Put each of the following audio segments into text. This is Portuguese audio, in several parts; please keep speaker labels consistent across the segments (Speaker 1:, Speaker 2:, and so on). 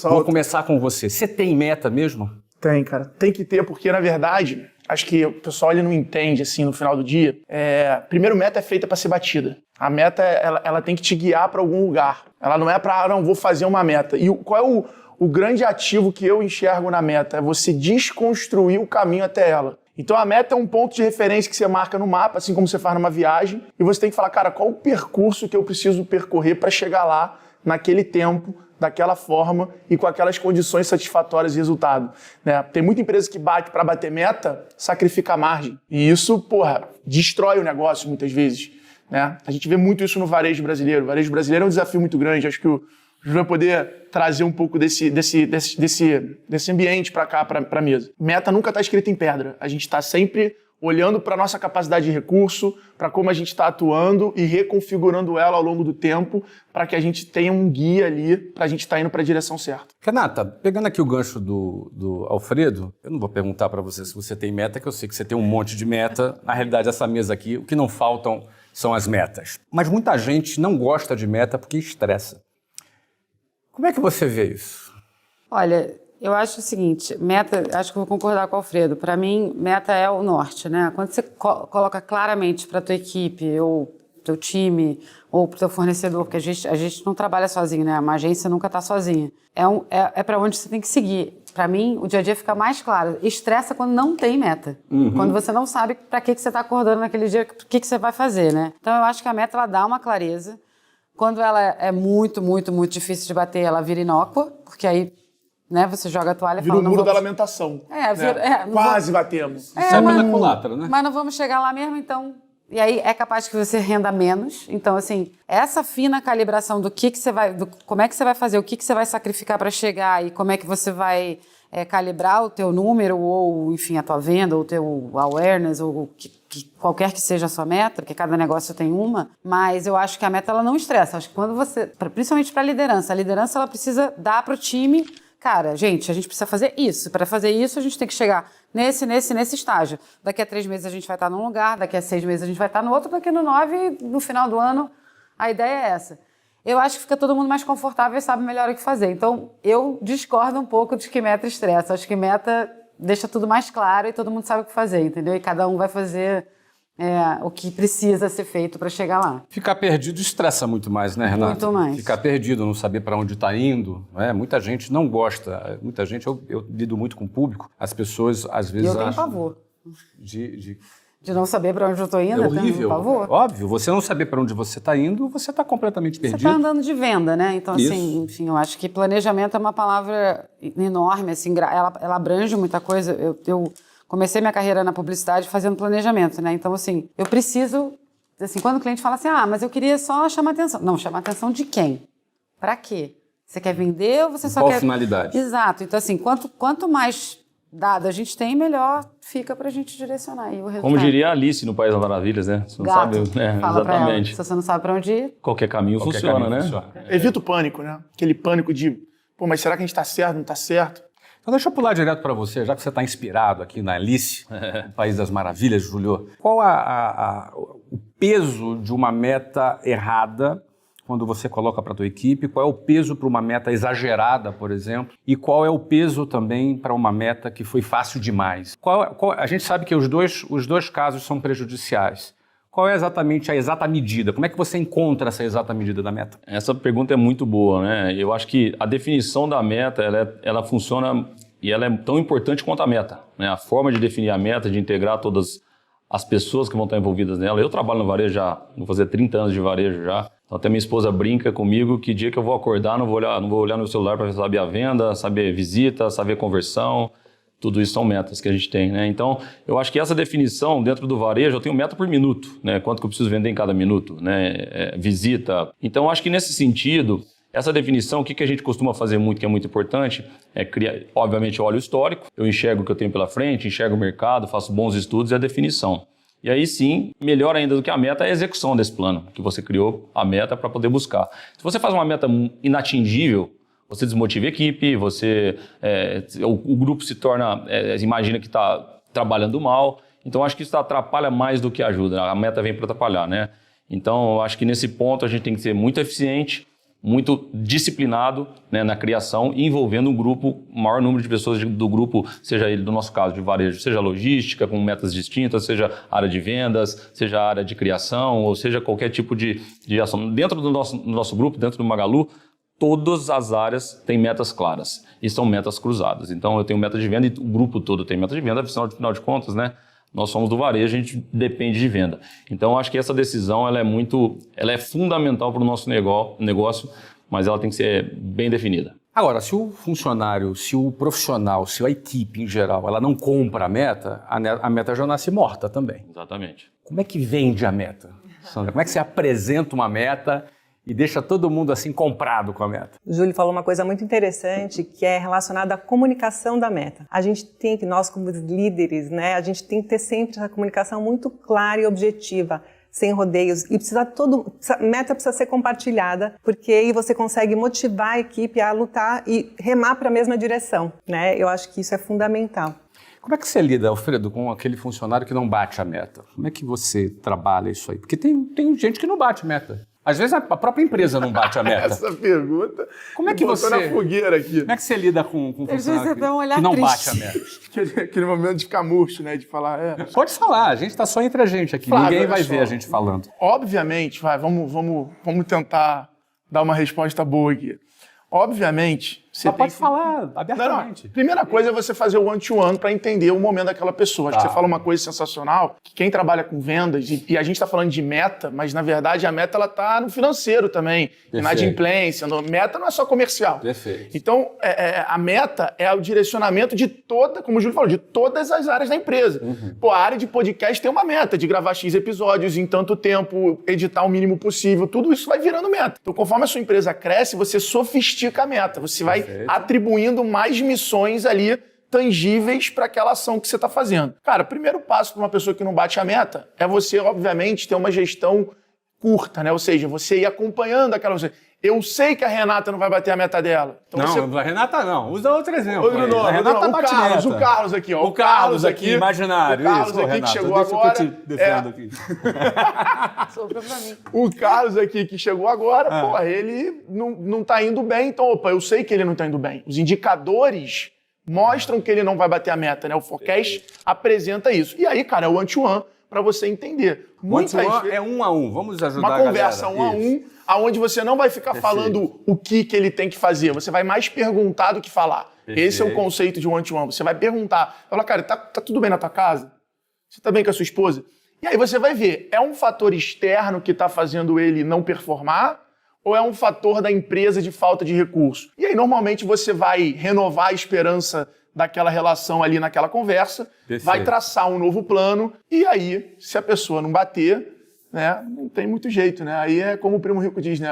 Speaker 1: Vou começar com você. Você tem meta mesmo?
Speaker 2: Tem, cara. Tem que ter, porque, na verdade, acho que o pessoal ele não entende, assim, no final do dia. Primeiro, meta é feita para ser batida. A meta, ela tem que te guiar para algum lugar. Ela não é para, não, vou fazer uma meta. E qual é o grande ativo que eu enxergo na meta? É você desconstruir o caminho até ela. Então, a meta é um ponto de referência que você marca no mapa, assim como você faz numa viagem, e você tem que falar, cara, qual o percurso que eu preciso percorrer para chegar lá naquele tempo, daquela forma e com aquelas condições satisfatórias de resultado, né? Tem muita empresa que bate para bater meta, sacrifica a margem. E isso, destrói o negócio muitas vezes, né? A gente vê muito isso no varejo brasileiro. O varejo brasileiro é um desafio muito grande. Acho que o Júlio vai poder trazer um pouco desse ambiente para cá, para a mesa. Meta nunca está escrita em pedra. A gente está sempre olhando para a nossa capacidade de recurso, para como a gente está atuando e reconfigurando ela ao longo do tempo para que a gente tenha um guia ali para a gente estar indo para a direção certa.
Speaker 1: Renata, pegando aqui o gancho do Alfredo, eu não vou perguntar para você se você tem meta, que eu sei que você tem um monte de meta. Na realidade, essa mesa aqui, o que não faltam são as metas. Mas muita gente não gosta de meta porque estressa. Como é que você vê isso?
Speaker 3: Olha, eu acho o seguinte, meta, acho que vou concordar com o Alfredo, para mim, meta é o norte, né? Quando você coloca claramente para a tua equipe, ou teu time, ou para o teu fornecedor, porque a gente não trabalha sozinho, né? Uma agência nunca está sozinha. É para onde você tem que seguir. Para mim, o dia a dia fica mais claro. Estressa quando não tem meta. Quando você não sabe para que você está acordando naquele dia, o que você vai fazer, né? Então, eu acho que a meta, ela dá uma clareza. Quando ela é muito, muito, muito difícil de bater, ela vira inócua, porque aí, né, você joga a toalha e
Speaker 2: vira
Speaker 3: fala...
Speaker 2: o muro da lamentação. Quase batemos.
Speaker 1: Sai pela culatra, né?
Speaker 3: Mas não vamos chegar lá mesmo, então... E aí é capaz que você renda menos. Então, assim, essa fina calibração do que você vai... como é que você vai fazer, o que você vai sacrificar para chegar e como é que você vai calibrar o teu número ou, enfim, a tua venda, ou o teu awareness, ou qualquer que seja a sua meta, porque cada negócio tem uma, mas eu acho que a meta, ela não estressa. Acho que quando você... Principalmente para a liderança ela precisa dar para o time... Cara, gente, a gente precisa fazer isso. Para fazer isso, a gente tem que chegar nesse estágio. Daqui a 3 meses a gente vai estar num lugar, daqui a 6 meses a gente vai estar no outro, daqui no 9, no final do ano, a ideia é essa. Eu acho que fica todo mundo mais confortável e sabe melhor o que fazer. Então, eu discordo um pouco de que meta estressa. Acho que meta deixa tudo mais claro e todo mundo sabe o que fazer, entendeu? E cada um vai fazer... o que precisa ser feito para chegar lá.
Speaker 1: Ficar perdido estressa muito mais, né, Renata?
Speaker 3: Muito mais.
Speaker 1: Ficar perdido, não saber para onde está indo. Muita gente não gosta. Muita gente, eu lido muito com o público, as pessoas às vezes
Speaker 3: eu tenho
Speaker 1: acham...
Speaker 3: pavor.
Speaker 1: De
Speaker 3: não saber para onde eu estou indo,
Speaker 1: é horrível.
Speaker 3: Tenho pavor.
Speaker 1: Óbvio, você não saber para onde você está indo, você está completamente perdido.
Speaker 3: Você está andando de venda, né? Então,
Speaker 1: Isso.
Speaker 3: assim, enfim, eu acho que planejamento é uma palavra enorme, assim, ela abrange muita coisa. Eu comecei minha carreira na publicidade fazendo planejamento, né? Então, assim, eu preciso... Assim, quando o cliente fala assim, mas eu queria só chamar atenção. Não, chamar atenção de quem? Para quê? Você quer vender ou você só quer...
Speaker 1: Qual finalidade?
Speaker 3: Exato. Então, assim, quanto mais dado a gente tem, melhor fica pra gente direcionar aí o resultado.
Speaker 4: Como diria a Alice no País das Maravilhas, né? Você não
Speaker 3: Gato,
Speaker 4: sabe, né?
Speaker 3: fala pra ela.
Speaker 4: Exatamente.
Speaker 3: Se você não sabe pra onde ir...
Speaker 4: Qualquer caminho funciona, né?
Speaker 2: Evita o pânico, né? Aquele pânico de, mas será que a gente tá certo, não tá certo?
Speaker 1: Então deixa eu pular direto para você, já que você está inspirado aqui na Alice, no País das Maravilhas, Júlio. Qual o peso de uma meta errada quando você coloca para a tua equipe? Qual é o peso para uma meta exagerada, por exemplo? E qual é o peso também para uma meta que foi fácil demais? A gente sabe que os dois casos são prejudiciais. Qual é exatamente a exata medida? Como é que você encontra essa exata medida da meta?
Speaker 4: Essa pergunta é muito boa, né? Eu acho que a definição da meta, ela funciona e ela é tão importante quanto a meta, né? A forma de definir a meta, de integrar todas as pessoas que vão estar envolvidas nela. Eu trabalho no varejo já, vou fazer 30 anos de varejo já. Então até minha esposa brinca comigo que dia que eu vou acordar, não vou olhar no celular para saber a venda, saber visita, saber conversão. Tudo isso são metas que a gente tem, né? Então, eu acho que essa definição dentro do varejo, eu tenho meta por minuto, né? Quanto que eu preciso vender em cada minuto, né? Visita. Então, eu acho que nesse sentido, essa definição, o que a gente costuma fazer muito, que é muito importante, é criar, obviamente, eu olho o histórico, eu enxergo o que eu tenho pela frente, enxergo o mercado, faço bons estudos e a definição. E aí sim, melhor ainda do que a meta é a execução desse plano, que você criou a meta para poder buscar. Se você faz uma meta inatingível, você desmotiva a equipe, o grupo se torna, imagina que está trabalhando mal. Então, acho que isso atrapalha mais do que ajuda. A meta vem para atrapalhar, né? Então, acho que nesse ponto a gente tem que ser muito eficiente, muito disciplinado, né, na criação e envolvendo um grupo, o maior número de pessoas do grupo, seja ele, no nosso caso, de varejo, seja logística, com metas distintas, seja área de vendas, seja área de criação, ou seja qualquer tipo de ação. Dentro do nosso grupo, dentro do Magalu, todas as áreas têm metas claras e são metas cruzadas. Então, eu tenho meta de venda e o grupo todo tem meta de venda, afinal de contas, né? Nós somos do varejo, a gente depende de venda. Então, eu acho que essa decisão ela é fundamental para o nosso negócio, mas ela tem que ser bem definida.
Speaker 1: Agora, se o funcionário, se o profissional, se a equipe em geral, ela não compra a meta já nasce morta também.
Speaker 4: Exatamente.
Speaker 1: Como é que vende a meta, Sandra? Como é que você apresenta uma meta e deixa todo mundo assim comprado com a meta?
Speaker 5: O Júlio falou uma coisa muito interessante que é relacionada à comunicação da meta. A gente tem que, nós como líderes, né, a gente tem que ter sempre essa comunicação muito clara e objetiva, sem rodeios, e meta precisa ser compartilhada, porque aí você consegue motivar a equipe a lutar e remar para a mesma direção, né? Eu acho que isso é fundamental.
Speaker 1: Como é que você lida, Alfredo, com aquele funcionário que não bate a meta? Como é que você trabalha isso aí? Porque tem gente que não bate meta. Às vezes a própria empresa não bate a meta.
Speaker 2: Essa pergunta
Speaker 1: Como é que
Speaker 2: botou
Speaker 1: você
Speaker 2: na fogueira aqui.
Speaker 1: Como é que você lida com um funcionário
Speaker 3: dá um
Speaker 1: que não
Speaker 3: olhar
Speaker 1: bate a
Speaker 3: triste.
Speaker 1: meta?
Speaker 2: Aquele momento de ficar murcho, né? De falar,
Speaker 1: Pode falar, a gente está só entre a gente aqui.
Speaker 2: Flávio,
Speaker 1: Ninguém
Speaker 2: olha
Speaker 1: vai
Speaker 2: só.
Speaker 1: ver a gente falando.
Speaker 2: Obviamente, vamos tentar dar uma resposta boa aqui. Obviamente, você
Speaker 1: Só
Speaker 2: tem
Speaker 1: pode
Speaker 2: que...
Speaker 1: falar
Speaker 2: Não.
Speaker 1: abertamente.
Speaker 2: Primeira coisa é você fazer o one-to-one para entender o momento daquela pessoa. Acho que você fala uma coisa sensacional, que quem trabalha com vendas, e a gente está falando de meta, mas na verdade a meta ela está no financeiro também, inadimplência. Meta não é só comercial.
Speaker 1: Perfeito.
Speaker 2: Então, a meta é o direcionamento de como o Júlio falou, de todas as áreas da empresa. Pô, a área de podcast tem uma meta de gravar X episódios em tanto tempo, editar o mínimo possível, tudo isso vai virando meta. Então, conforme a sua empresa cresce, você sofistica a meta, você vai atribuindo mais missões ali tangíveis para aquela ação que você está fazendo. Cara, o primeiro passo para uma pessoa que não bate a meta é você, obviamente, ter uma gestão curta, né? Ou seja, você ir acompanhando aquela... Eu sei que a Renata não vai bater a meta dela. Então
Speaker 1: Não, a Renata não. Usa outro exemplo.
Speaker 2: Outro nome,
Speaker 1: a Renata bate meta.
Speaker 2: o Carlos aqui, ó.
Speaker 1: O Carlos aqui, imaginário.
Speaker 2: O Carlos
Speaker 1: isso,
Speaker 2: aqui
Speaker 1: Renata,
Speaker 2: que chegou
Speaker 1: deixa
Speaker 2: agora.
Speaker 1: que eu te defendo aqui.
Speaker 3: Sobrou pra mim.
Speaker 2: O Carlos aqui que chegou agora, pô, ele não tá indo bem. Então, eu sei que ele não tá indo bem. Os indicadores mostram que ele não vai bater a meta, né? O forecast apresenta isso. E aí, cara, é o one-to-one para você entender.
Speaker 1: Muitas vezes é 1 a 1. Vamos ajudar
Speaker 2: uma
Speaker 1: a galera.
Speaker 2: Conversa 1 a 1, aonde você não vai ficar falando o que ele tem que fazer. Você vai mais perguntar do que falar.
Speaker 1: Perfeito.
Speaker 2: Esse é o conceito de one-to-one. Você vai perguntar. Fala, cara, tá tudo bem na tua casa? Você tá bem com a sua esposa? E aí você vai ver, é um fator externo que tá fazendo ele não performar ou é um fator da empresa de falta de recurso? E aí, normalmente, você vai renovar a esperança daquela relação ali naquela conversa,
Speaker 1: Perfeito.
Speaker 2: vai traçar um novo plano, e aí, se a pessoa não bater, né, não tem muito jeito, né? Aí é como o Primo Rico diz, né?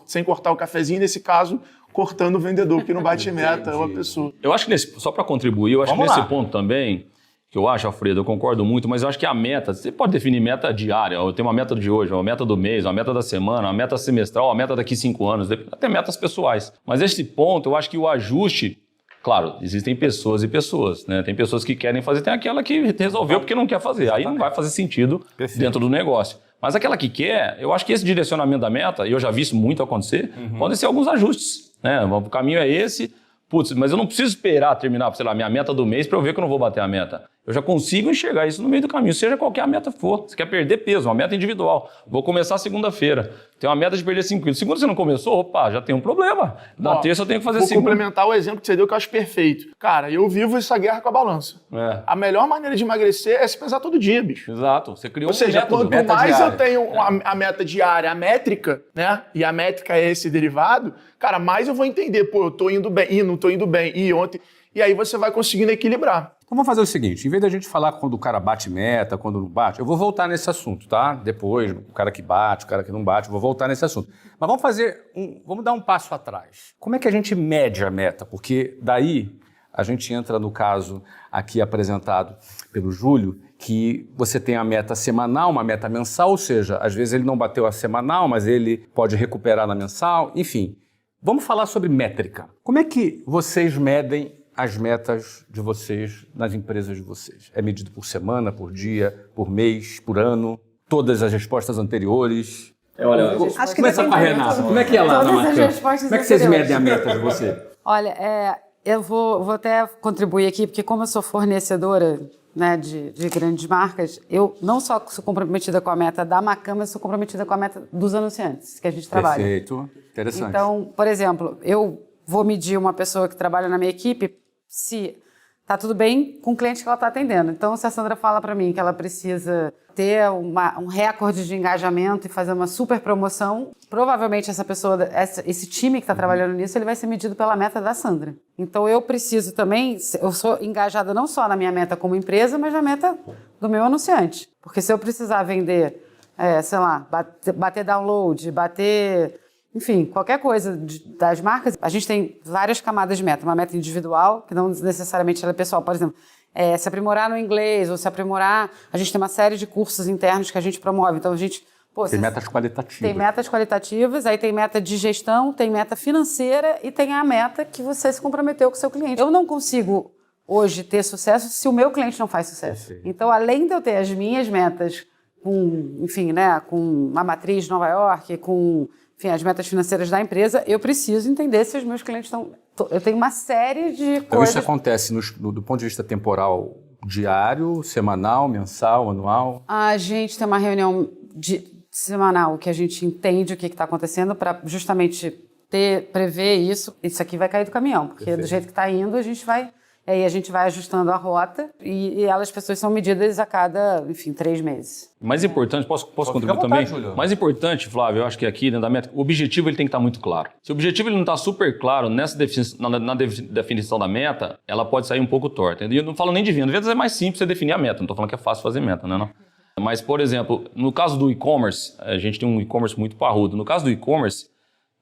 Speaker 2: Sem cortar o cafezinho, nesse caso, cortando o vendedor, que não bate meta, é uma pessoa.
Speaker 4: Eu acho que só para contribuir, eu acho
Speaker 1: Vamos
Speaker 4: que nesse
Speaker 1: lá.
Speaker 4: ponto também, que eu acho, Alfredo, eu concordo muito, mas eu acho que a meta, você pode definir meta diária, eu tenho uma meta de hoje, uma meta do mês, uma meta da semana, uma meta semestral, uma meta daqui 5 anos, até metas pessoais. Mas esse ponto, eu acho que o ajuste, claro, existem pessoas e pessoas, né? Tem pessoas que querem fazer, tem aquela que resolveu porque não quer fazer, aí não vai fazer sentido dentro do negócio. Mas aquela que quer, eu acho que esse direcionamento da meta, e eu já vi isso muito acontecer, podem ser alguns ajustes, né? O caminho é esse, putz, mas eu não preciso esperar terminar, sei lá, minha meta do mês para eu ver que eu não vou bater a meta. Eu já consigo enxergar isso no meio do caminho, seja qualquer a meta for. Você quer perder peso, uma meta individual. Vou começar segunda-feira. Tem uma meta de perder 5 quilos. Segunda você não começou, opa, já tem um problema. Na terça eu tenho que fazer 5.
Speaker 2: Vou complementar o exemplo que você deu, que eu acho perfeito. Cara, eu vivo essa guerra com a balança. A melhor maneira de emagrecer é se pesar todo dia, bicho.
Speaker 4: Exato. Você criou
Speaker 2: Ou seja,
Speaker 4: método.
Speaker 2: quanto
Speaker 1: meta
Speaker 2: mais
Speaker 1: diária.
Speaker 2: eu tenho a meta diária, a métrica, né? E a métrica é esse derivado, cara, mais eu vou entender, pô, eu tô indo bem, não tô indo bem, e ontem... E aí você vai conseguindo equilibrar.
Speaker 1: Então vamos fazer o seguinte, em vez da gente falar quando o cara bate meta, quando não bate, eu vou voltar nesse assunto, tá? Depois, o cara que bate, o cara que não bate, eu vou voltar nesse assunto. Mas vamos dar um passo atrás. Como é que a gente mede a meta? Porque daí a gente entra no caso aqui apresentado pelo Júlio, que você tem a meta semanal, uma meta mensal, ou seja, às vezes ele não bateu a semanal, mas ele pode recuperar na mensal, enfim. Vamos falar sobre métrica. Como é que vocês medem as metas de vocês nas empresas de vocês? É medido por semana, por dia, por mês, por ano? Todas as respostas anteriores? Olha,
Speaker 5: Acho que
Speaker 1: começa com a
Speaker 5: depende
Speaker 1: Renata.
Speaker 5: muito.
Speaker 1: Como é que é lá na
Speaker 3: Todas as
Speaker 1: Macan?
Speaker 3: respostas
Speaker 1: Como é que vocês
Speaker 3: anteriores.
Speaker 1: medem a meta de você?
Speaker 3: Olha, eu vou até contribuir aqui, porque como eu sou fornecedora, né, de grandes marcas, eu não só sou comprometida com a meta da Macan, mas sou comprometida com a meta dos anunciantes que a gente trabalha.
Speaker 1: Perfeito, interessante.
Speaker 3: Então, por exemplo, eu vou medir uma pessoa que trabalha na minha equipe se tá tudo bem com o cliente que ela está atendendo. Então, se a Sandra fala para mim que ela precisa ter um recorde de engajamento e fazer uma super promoção, provavelmente essa pessoa, esse time que está trabalhando nisso, ele vai ser medido pela meta da Sandra. Então, eu preciso também, eu sou engajada não só na minha meta como empresa, mas na meta do meu anunciante. Porque se eu precisar vender, sei lá, bater download, enfim, qualquer coisa das marcas, a gente tem várias camadas de meta. Uma meta individual, que não necessariamente ela é pessoal. Por exemplo, se aprimorar no inglês ou se aprimorar... A gente tem uma série de cursos internos que a gente promove. Então, a gente...
Speaker 1: Tem metas qualitativas.
Speaker 3: Tem metas qualitativas, aí tem meta de gestão, tem meta financeira e tem a meta que você se comprometeu com o seu cliente. Eu não consigo hoje ter sucesso se o meu cliente não faz sucesso.
Speaker 1: Perfeito.
Speaker 3: Então, além de eu ter as minhas metas com, enfim, né, com a matriz de Nova York, com... Enfim, as metas financeiras da empresa, eu preciso entender se os meus clientes estão... Eu tenho uma série de
Speaker 1: Então,
Speaker 3: coisas...
Speaker 1: isso acontece do ponto de vista temporal diário, semanal, mensal, anual?
Speaker 3: A gente tem uma reunião semanal que a gente entende o que está acontecendo para justamente prever isso. Isso aqui vai cair do caminhão, porque
Speaker 1: Perfeito.
Speaker 3: do jeito que está indo, a gente vai ajustando a rota e as pessoas são medidas a cada, enfim, 3 meses.
Speaker 4: Mais importante, posso contribuir
Speaker 1: ficar à vontade,
Speaker 4: também?
Speaker 1: Júlio.
Speaker 4: Mais importante, Flávio, eu acho que aqui dentro da meta, o objetivo ele tem que estar muito claro. Se o objetivo ele não está super claro nessa definição da meta, ela pode sair um pouco torta. E eu não falo nem de vendas. Vendas é mais simples você definir a meta. Não estou falando que é fácil fazer meta, né? Não. Mas, por exemplo, no caso do e-commerce, a gente tem um e-commerce muito parrudo. No caso do e-commerce,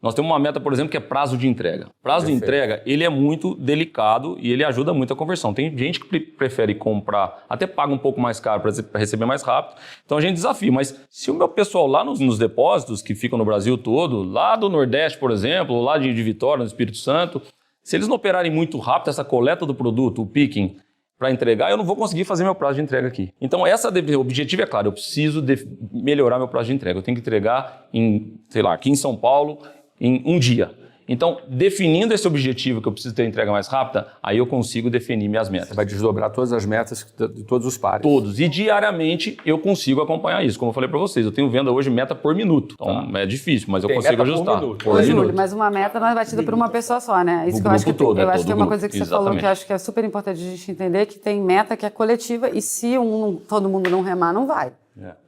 Speaker 4: nós temos uma meta, por exemplo, que é prazo de entrega. Prazo de entrega, ele é muito delicado e ele ajuda muito a conversão. Tem gente que prefere comprar, até paga um pouco mais caro para receber mais rápido. Então a gente desafia. Mas se o meu pessoal lá nos depósitos, que ficam no Brasil todo, lá do Nordeste, por exemplo, lá de Vitória, no Espírito Santo, se eles não operarem muito rápido essa coleta do produto, o picking, para entregar, eu não vou conseguir fazer meu prazo de entrega aqui. Então, o objetivo é claro, eu preciso melhorar meu prazo de entrega. Eu tenho que entregar aqui em São Paulo, em um dia. Então, definindo esse objetivo que eu preciso ter entrega mais rápida, aí eu consigo definir minhas metas.
Speaker 1: Você vai desdobrar todas as metas de todos os pares.
Speaker 4: Todos. E diariamente eu consigo acompanhar isso. Como eu falei para vocês, eu tenho venda hoje meta por minuto. Então é difícil, mas eu consigo ajustar.
Speaker 3: Ô, Júlio, mas uma meta não é batida por uma pessoa só, né? Isso que eu acho que
Speaker 4: todo,
Speaker 3: eu acho que é uma
Speaker 4: grupo.
Speaker 3: coisa que você
Speaker 4: Exatamente.
Speaker 3: falou que eu acho que é super importante a gente entender, que tem meta que é coletiva e se todo mundo não remar, não vai.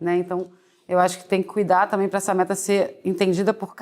Speaker 3: Né? Então, eu acho que tem que cuidar também para essa meta ser entendida por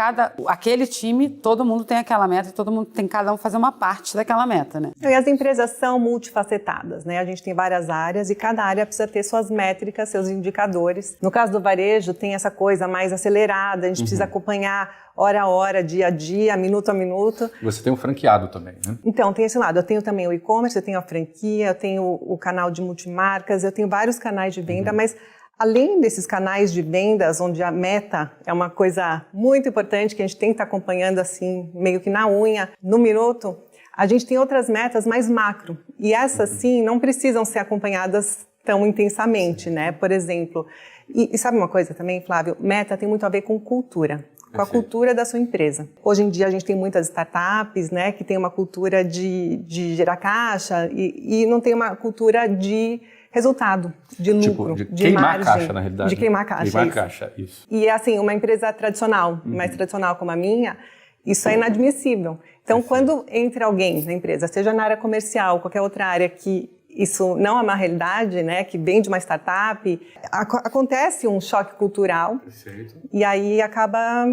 Speaker 3: aquele time, todo mundo tem aquela meta e cada um fazer uma parte daquela meta, né?
Speaker 5: E as empresas são multifacetadas, né? A gente tem várias áreas e cada área precisa ter suas métricas, seus indicadores. No caso do varejo, tem essa coisa mais acelerada, a gente precisa acompanhar hora a hora, dia a dia, minuto a minuto.
Speaker 1: Você tem um franqueado também, né?
Speaker 5: Então, tem esse lado. Eu tenho também o e-commerce, eu tenho a franquia, eu tenho o canal de multimarcas, eu tenho vários canais de venda, mas além desses canais de vendas, onde a meta é uma coisa muito importante, que a gente tem que estar acompanhando assim, meio que na unha, no minuto, a gente tem outras metas mais macro. E essas, sim, não precisam ser acompanhadas tão intensamente, né? Por exemplo, e sabe uma coisa também, Flávio? Meta tem muito a ver com cultura. Com a cultura da sua empresa. Hoje em dia a gente tem muitas startups, né, que tem uma cultura de gerar caixa e não tem uma cultura de resultado, de lucro,
Speaker 1: de
Speaker 5: de
Speaker 1: queimar
Speaker 5: margem.
Speaker 1: a caixa, na realidade.
Speaker 5: De queimar a caixa.
Speaker 1: Queimar a
Speaker 5: isso.
Speaker 1: caixa, isso.
Speaker 5: E assim, uma empresa tradicional, mais tradicional como a minha, isso é inadmissível. Então, quando entra alguém na empresa, seja na área comercial, qualquer outra área que isso não é uma realidade, né, que vem de uma startup, acontece um choque cultural.
Speaker 1: Perfeito.
Speaker 5: E aí acaba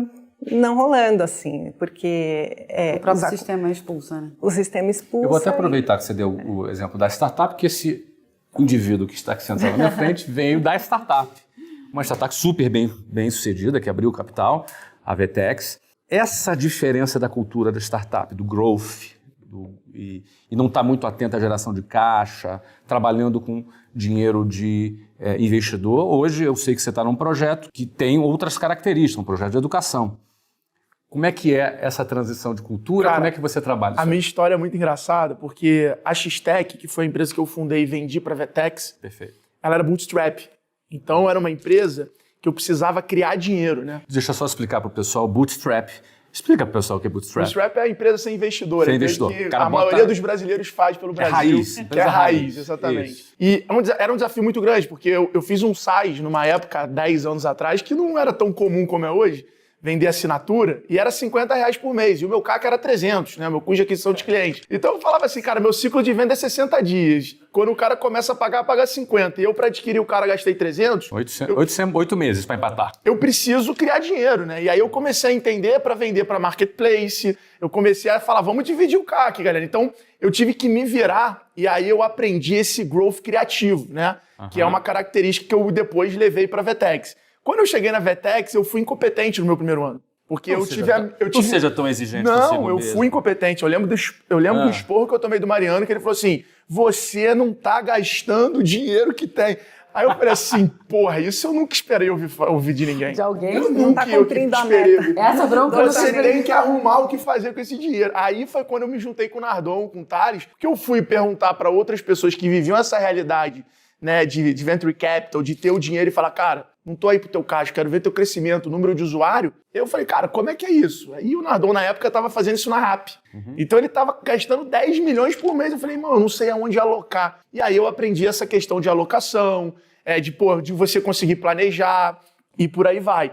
Speaker 5: não rolando, assim, porque...
Speaker 3: O próprio sistema expulsa, né?
Speaker 5: O sistema expulsa.
Speaker 1: Eu vou até aproveitar que você deu o exemplo da startup, que esse indivíduo que está aqui sentado na minha frente veio da startup. Uma startup super bem sucedida, que abriu capital, a Vetex. Essa diferença da cultura da startup, do growth, e não está muito atento à geração de caixa, trabalhando com dinheiro de investidor. Hoje eu sei que você está num projeto que tem outras características, um projeto de educação. Como é que é essa transição de cultura?
Speaker 2: Cara,
Speaker 1: como é que você trabalha isso?
Speaker 2: A minha história é muito engraçada, porque a X-Tech, que foi a empresa que eu fundei e vendi para a Vetex,
Speaker 1: Perfeito.
Speaker 2: ela era bootstrap. Então, era uma empresa que eu precisava criar dinheiro, né?
Speaker 1: Deixa eu só explicar para o pessoal, bootstrap. Explica para o pessoal o que é bootstrap.
Speaker 2: Bootstrap é a empresa sem investidor.
Speaker 1: Sem investidor.
Speaker 2: Que
Speaker 1: Cara,
Speaker 2: a maioria dos brasileiros faz pelo Brasil.
Speaker 1: Raiz.
Speaker 2: Que é raiz, exatamente.
Speaker 1: Isso.
Speaker 2: E era um desafio muito grande, porque eu fiz um SaaS numa época, 10 anos atrás, que não era tão comum como é hoje, vender assinatura, e era R$50 por mês. E o meu CAC era 300, né? Meu custo de aquisição de cliente. Então eu falava assim, cara, meu ciclo de venda é 60 dias. Quando o cara começa a pagar, paga 50. E eu, para adquirir o cara, gastei 300.
Speaker 1: 8 meses para empatar.
Speaker 2: Eu preciso criar dinheiro, né? E aí eu comecei a entender para vender para marketplace. Eu comecei a falar, vamos dividir o CAC, galera. Então eu tive que me virar, e aí eu aprendi esse growth criativo, né? Que é uma característica que eu depois levei para a Vetex. Quando eu cheguei na Vetex, eu fui incompetente no meu primeiro ano. Porque
Speaker 1: Não seja tão exigente consigo
Speaker 2: Não, eu
Speaker 1: mesmo.
Speaker 2: fui incompetente. Eu lembro do esporro que eu tomei do Mariano, que ele falou assim, você não tá gastando o dinheiro que tem. Aí eu falei assim, porra, isso eu nunca esperei ouvir de ninguém.
Speaker 3: De alguém?
Speaker 2: Eu
Speaker 5: Não tá
Speaker 2: nunca eu
Speaker 5: cumprindo a
Speaker 2: esperei
Speaker 5: meta.
Speaker 2: ouvir.
Speaker 3: Essa bronca eu
Speaker 2: Você
Speaker 3: não
Speaker 2: tem que arrumar o que fazer com esse dinheiro. Aí foi quando eu me juntei com o Nardon, com o Thales, que eu fui perguntar para outras pessoas que viviam essa realidade, né, de venture capital, de ter o dinheiro e falar, cara, não tô aí pro teu caixa, quero ver teu crescimento, o número de usuário. Eu falei, cara, como é que é isso? Aí o Nardon, na época, tava fazendo isso na Rappi. Então ele tava gastando 10 milhões por mês. Eu falei, mano, eu não sei aonde alocar. E aí eu aprendi essa questão de alocação, de você conseguir planejar e por aí vai.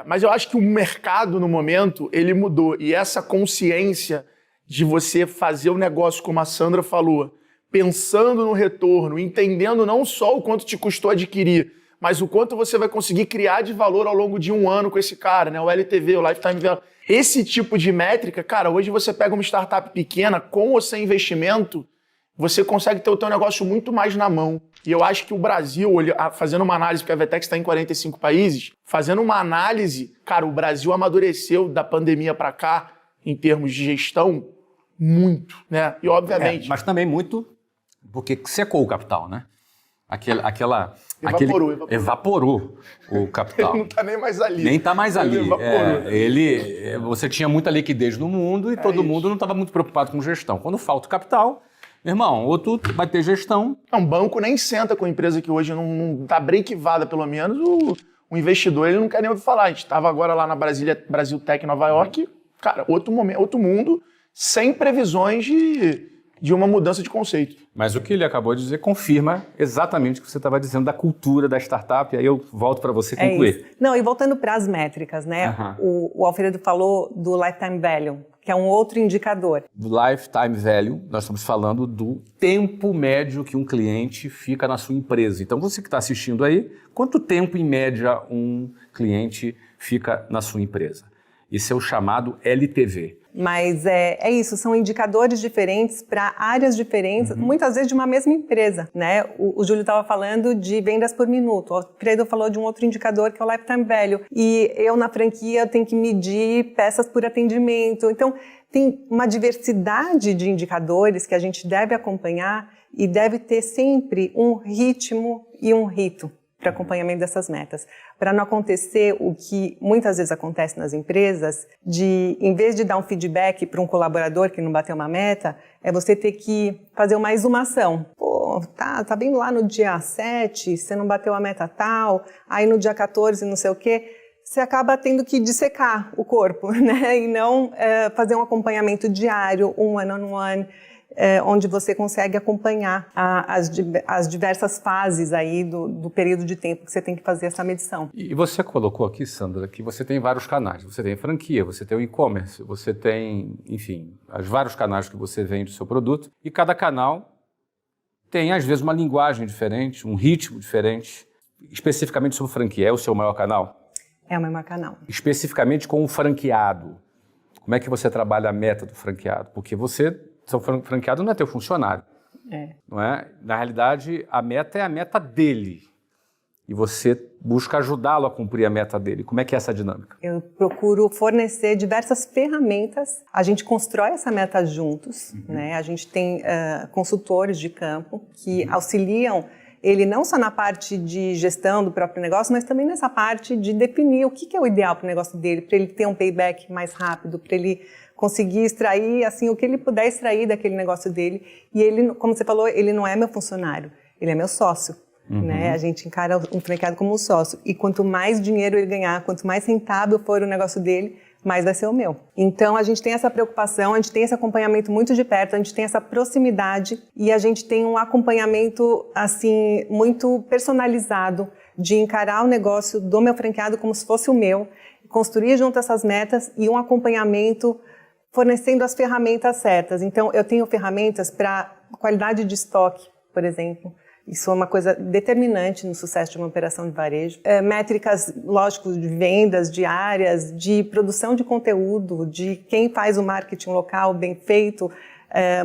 Speaker 2: Mas eu acho que o mercado, no momento, ele mudou. E essa consciência de você fazer o negócio, como a Sandra falou, pensando no retorno, entendendo não só o quanto te custou adquirir, mas o quanto você vai conseguir criar de valor ao longo de um ano com esse cara, né? O LTV, o Lifetime Value. Esse tipo de métrica, cara, hoje você pega uma startup pequena, com ou sem investimento, você consegue ter o teu negócio muito mais na mão. E eu acho que o Brasil, fazendo uma análise, porque a Vetex está em 45 países, fazendo uma análise, cara, o Brasil amadureceu da pandemia para cá, em termos de gestão, muito, né? E obviamente...
Speaker 1: Mas também muito porque secou o capital, né? Evaporou o capital.
Speaker 2: Ele não está nem mais ali.
Speaker 1: Nem está mais ali.
Speaker 2: Ele evaporou.
Speaker 1: Você tinha muita liquidez no mundo e todo mundo não estava muito preocupado com gestão. Quando falta o capital, meu irmão, ou tu vai ter gestão...
Speaker 2: Um banco nem senta com a empresa que hoje não está breakivada, pelo menos, o investidor ele não quer nem ouvir falar. A gente estava agora lá na Brasil Tech, Nova York, cara, outro mundo, sem previsões de uma mudança de conceito.
Speaker 1: Mas o que ele acabou de dizer confirma exatamente o que você estava dizendo da cultura da startup, e aí eu volto para você concluir.
Speaker 5: Isso. Não, e voltando para as métricas, né? O Alfredo falou do Lifetime Value, que é um outro indicador.
Speaker 1: Do Lifetime Value, nós estamos falando do tempo médio que um cliente fica na sua empresa. Então, você que está assistindo aí, quanto tempo, em média, um cliente fica na sua empresa? Esse é o chamado LTV.
Speaker 5: Mas é isso, são indicadores diferentes para áreas diferentes, muitas vezes de uma mesma empresa, né? O Júlio estava falando de vendas por minuto, o Alfredo falou de um outro indicador que é o Lifetime Value, e eu na franquia tenho que medir peças por atendimento. Então, tem uma diversidade de indicadores que a gente deve acompanhar e deve ter sempre um ritmo e um rito para acompanhamento dessas metas, para não acontecer o que muitas vezes acontece nas empresas, de, em vez de dar um feedback para um colaborador que não bateu uma meta, é você ter que fazer uma exumação. Pô, tá bem lá no dia 7, você não bateu a meta tal, aí no dia 14 não sei o quê, você acaba tendo que dissecar o corpo, né? E não fazer um acompanhamento diário, um one-on-one, onde você consegue acompanhar as diversas fases aí do período de tempo que você tem que fazer essa medição.
Speaker 1: E você colocou aqui, Sandra, que você tem vários canais. Você tem franquia, você tem o e-commerce, você tem, enfim, os vários canais que você vende o seu produto. E cada canal tem, às vezes, uma linguagem diferente, um ritmo diferente. Especificamente sobre franquia, é o seu maior canal?
Speaker 5: É o meu maior canal.
Speaker 1: Especificamente com o franqueado. Como é que você trabalha a meta do franqueado? Porque seu franqueado não é teu funcionário. Não é? Na realidade, a meta é a meta dele. E você busca ajudá-lo a cumprir a meta dele. Como é que é essa dinâmica?
Speaker 5: Eu procuro fornecer diversas ferramentas. A gente constrói essa meta juntos. Né? A gente tem consultores de campo que auxiliam ele não só na parte de gestão do próprio negócio, mas também nessa parte de definir o que é o ideal para o negócio dele, para ele ter um payback mais rápido, para ele conseguir extrair assim, o que ele puder extrair daquele negócio dele. E ele, como você falou, ele não é meu funcionário, ele é meu sócio. né? A gente encara um franqueado como um sócio. E quanto mais dinheiro ele ganhar, quanto mais rentável for o negócio dele, mais vai ser o meu. Então, a gente tem essa preocupação, a gente tem esse acompanhamento muito de perto, a gente tem essa proximidade e a gente tem um acompanhamento, assim, muito personalizado de encarar o negócio do meu franqueado como se fosse o meu, construir junto essas metas e um acompanhamento fornecendo as ferramentas certas. Então, eu tenho ferramentas para qualidade de estoque, por exemplo. Isso é uma coisa determinante no sucesso de uma operação de varejo. Métricas, lógico, de vendas diárias, de produção de conteúdo, de quem faz o marketing local bem feito,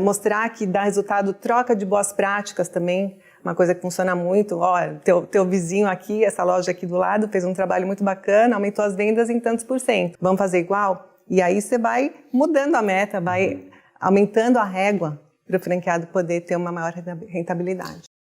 Speaker 5: mostrar que dá resultado, troca de boas práticas também, uma coisa que funciona muito. Olha, teu vizinho aqui, essa loja aqui do lado, fez um trabalho muito bacana, aumentou as vendas em tantos %. Vamos fazer igual? E aí você vai mudando a meta, vai aumentando a régua para o franqueado poder ter uma maior rentabilidade.